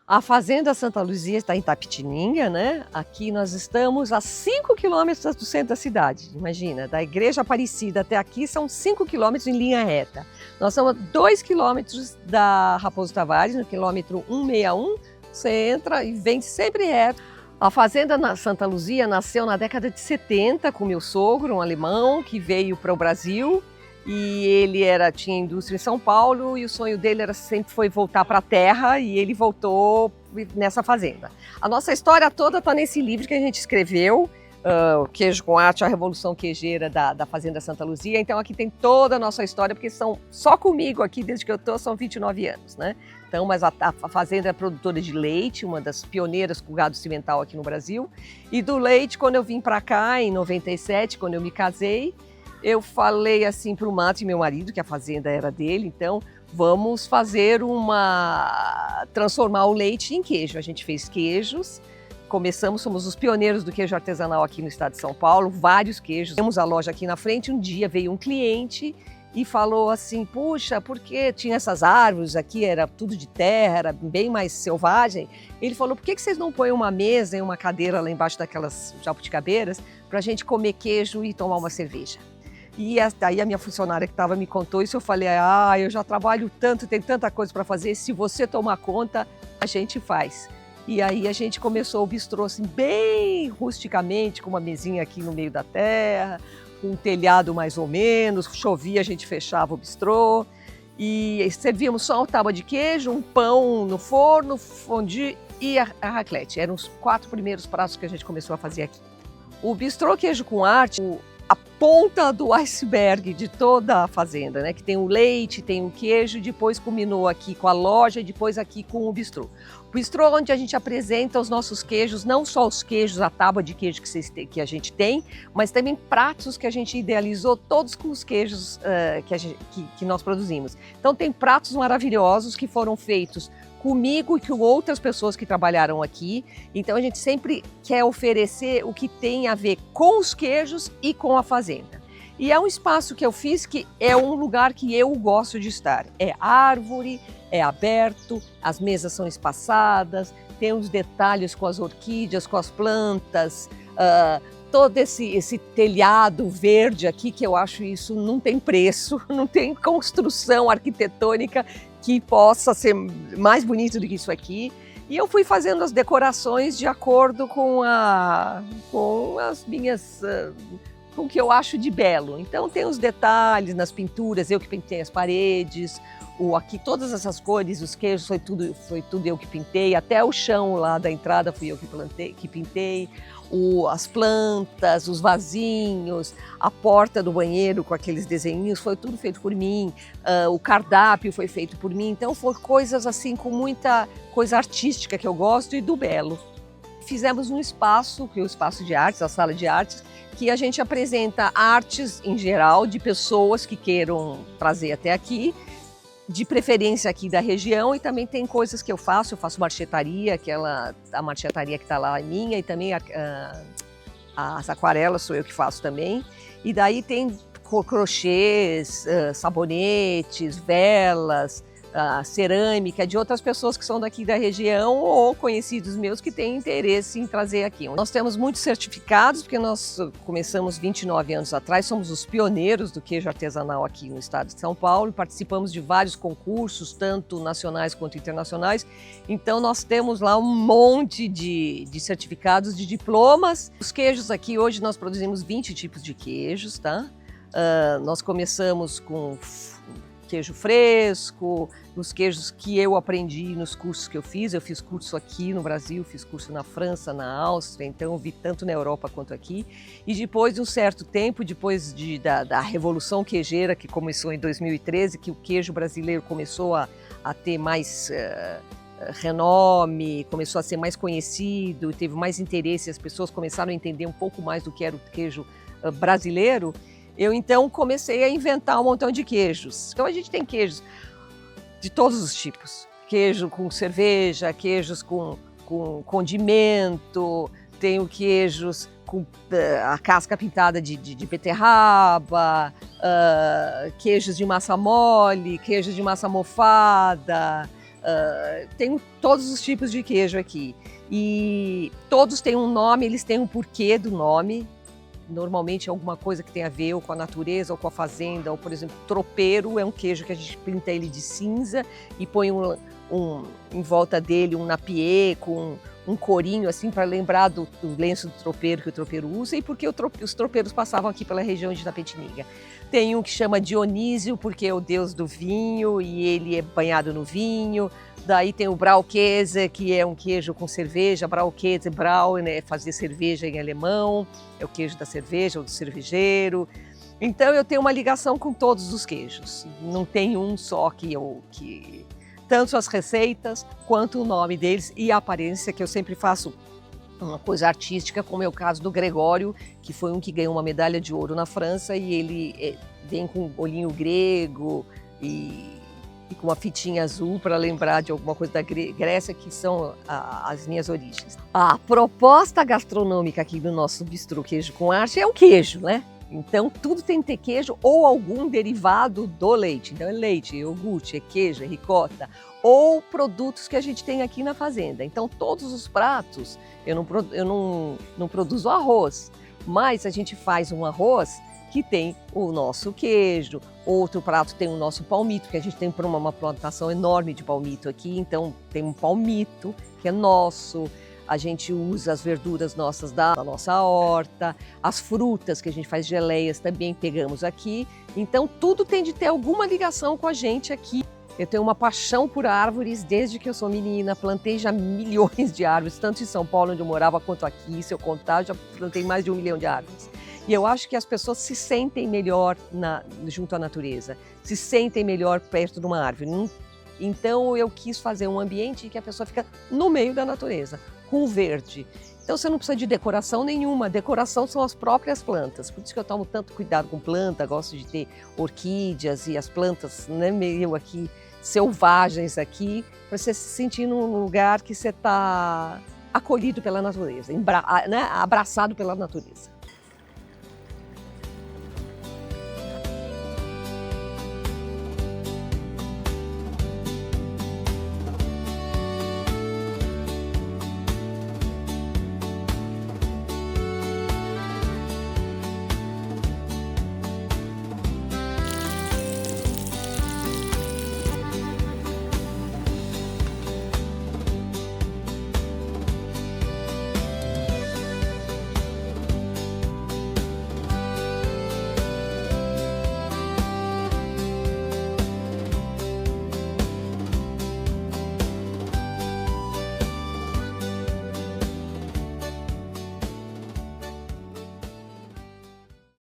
A Fazenda Santa Luzia está em Itapetininga, né? Aqui nós estamos a 5 quilômetros do centro da cidade. Imagina, da Igreja Aparecida até aqui são 5 quilômetros em linha reta. Nós estamos a 2 quilômetros da Raposo Tavares, no quilômetro 161. Você entra e vem sempre reto. A Fazenda Santa Luzia nasceu na década de 70 com meu sogro, um alemão, que veio para o Brasil. E ele tinha indústria em São Paulo e o sonho dele sempre foi voltar para a terra e ele voltou nessa fazenda. A nossa história toda está nesse livro que a gente escreveu, o Queijo com Arte, a Revolução Queijeira da Fazenda Santa Luzia. Então aqui tem toda a nossa história, porque são só comigo aqui, desde que eu estou, são 29 anos, né? Então, mas a fazenda é produtora de leite, uma das pioneiras com gado cimental aqui no Brasil. E do leite, quando eu vim para cá, em 97, quando eu me casei, eu falei assim para o Mato, meu marido, que a fazenda era dele, então vamos transformar o leite em queijo. A gente fez queijos, somos os pioneiros do queijo artesanal aqui no estado de São Paulo, vários queijos. Temos a loja aqui na frente, um dia veio um cliente e falou assim, puxa, porque tinha essas árvores aqui, era tudo de terra, era bem mais selvagem. Ele falou, por que vocês não põem uma mesa e uma cadeira lá embaixo daquelas jabuticabeiras para a gente comer queijo e tomar uma cerveja? E aí a minha funcionária que estava me contou isso, eu falei, eu já trabalho tanto, tem tanta coisa para fazer, se você tomar conta, a gente faz. E aí a gente começou o bistrô assim, bem rusticamente, com uma mesinha aqui no meio da terra, com um telhado mais ou menos, chovia, a gente fechava o bistrô, e servíamos só uma tábua de queijo, um pão no forno, fondue e a raclette. Eram os 4 primeiros pratos que a gente começou a fazer aqui. O bistrô Queijo com Arte, a ponta do iceberg de toda a fazenda, né? Que tem o leite, tem o queijo, depois culminou aqui com a loja e depois aqui com o bistrô. O bistrô onde a gente apresenta os nossos queijos, não só os queijos, a tábua de queijo que a gente tem, mas também pratos que a gente idealizou, todos com os queijos que nós produzimos. Então tem pratos maravilhosos que foram feitos comigo e com outras pessoas que trabalharam aqui. Então a gente sempre quer oferecer o que tem a ver com os queijos e com a fazenda. E é um espaço que eu fiz que é um lugar que eu gosto de estar. É árvore, é aberto, as mesas são espaçadas, tem uns detalhes com as orquídeas, com as plantas, todo esse telhado verde aqui, que eu acho isso não tem preço, não tem construção arquitetônica que possa ser mais bonito do que isso aqui. E eu fui fazendo as decorações de acordo com as minhas, com o que eu acho de belo. Então tem os detalhes nas pinturas, eu que pintei as paredes, aqui todas essas cores, os queijos, foi tudo eu que pintei, até o chão lá da entrada fui eu que pintei. As plantas, os vasinhos, a porta do banheiro com aqueles desenhinhos, foi tudo feito por mim, o cardápio foi feito por mim, então foi coisas assim com muita coisa artística que eu gosto e do belo. Fizemos um espaço, que é o espaço de artes, a sala de artes, que a gente apresenta artes em geral de pessoas que queiram trazer até aqui, de preferência aqui da região, e também tem coisas que eu faço marchetaria, a marchetaria que está lá é minha, e também as aquarelas sou eu que faço também. E daí tem crochês, sabonetes, velas, cerâmica de outras pessoas que são daqui da região ou conhecidos meus que têm interesse em trazer aqui. Nós temos muitos certificados, porque nós começamos 29 anos atrás, somos os pioneiros do queijo artesanal aqui no estado de São Paulo, participamos de vários concursos, tanto nacionais quanto internacionais, então nós temos lá um monte de certificados, de diplomas. Os queijos aqui, hoje nós produzimos 20 tipos de queijos, tá? Nós começamos com queijo fresco, os queijos que eu aprendi nos cursos que eu fiz curso aqui no Brasil, fiz curso na França, na Áustria, então vi tanto na Europa quanto aqui. E depois de um certo tempo, depois da Revolução Queijeira, que começou em 2013, que o queijo brasileiro começou a ter mais renome, começou a ser mais conhecido, teve mais interesse, as pessoas começaram a entender um pouco mais do que era o queijo brasileiro. Eu então comecei a inventar um montão de queijos. Então a gente tem queijos de todos os tipos. Queijo com cerveja, queijos com condimento, tenho queijos com a casca pintada de beterraba, queijos de massa mole, queijos de massa mofada, Tenho todos os tipos de queijo aqui. E todos têm um nome, eles têm um porquê do nome. Normalmente é alguma coisa que tem a ver ou com a natureza ou com a fazenda. Ou, por exemplo, tropeiro é um queijo que a gente pinta ele de cinza e põe em volta dele um napier com um corinho assim para lembrar do lenço do tropeiro que o tropeiro usa e porque os tropeiros passavam aqui pela região de Itapetininga. Tem um que chama Dionísio porque é o deus do vinho e ele é banhado no vinho. Daí tem o Braukäse, que é um queijo com cerveja. Braukäse, Brau, né, fazer cerveja em alemão, é o queijo da cerveja ou do cervejeiro. Então eu tenho uma ligação com todos os queijos. Não tem um só que tanto as receitas quanto o nome deles e a aparência, que eu sempre faço uma coisa artística, como é o caso do Gregório, que foi um que ganhou uma medalha de ouro na França e ele vem com um olhinho grego e com uma fitinha azul para lembrar de alguma coisa da Grécia, que são as minhas origens. A proposta gastronômica aqui do nosso bistrô Queijo com Arte é o queijo, né? Então, tudo tem que ter queijo ou algum derivado do leite. Então, é leite, é iogurte, é queijo, é ricota, ou produtos que a gente tem aqui na fazenda. Então, todos os pratos, eu não produzo arroz, mas a gente faz um arroz que tem o nosso queijo. Outro prato tem o nosso palmito, que a gente tem uma plantação enorme de palmito aqui. Então, tem um palmito que é nosso. A gente usa as verduras nossas da nossa horta, as frutas que a gente faz geleias também pegamos aqui. Então tudo tem de ter alguma ligação com a gente aqui. Eu tenho uma paixão por árvores desde que eu sou menina, plantei já milhões de árvores, tanto em São Paulo onde eu morava quanto aqui, se eu contar, já plantei mais de 1 milhão de árvores. E eu acho que as pessoas se sentem melhor junto à natureza, se sentem melhor perto de uma árvore. Então eu quis fazer um ambiente em que a pessoa fica no meio da natureza, com o verde. Então você não precisa de decoração nenhuma, decoração são as próprias plantas. Por isso que eu tomo tanto cuidado com planta, gosto de ter orquídeas e as plantas, né, meio aqui selvagens aqui, para você se sentir num lugar que você está acolhido pela natureza, né, abraçado pela natureza.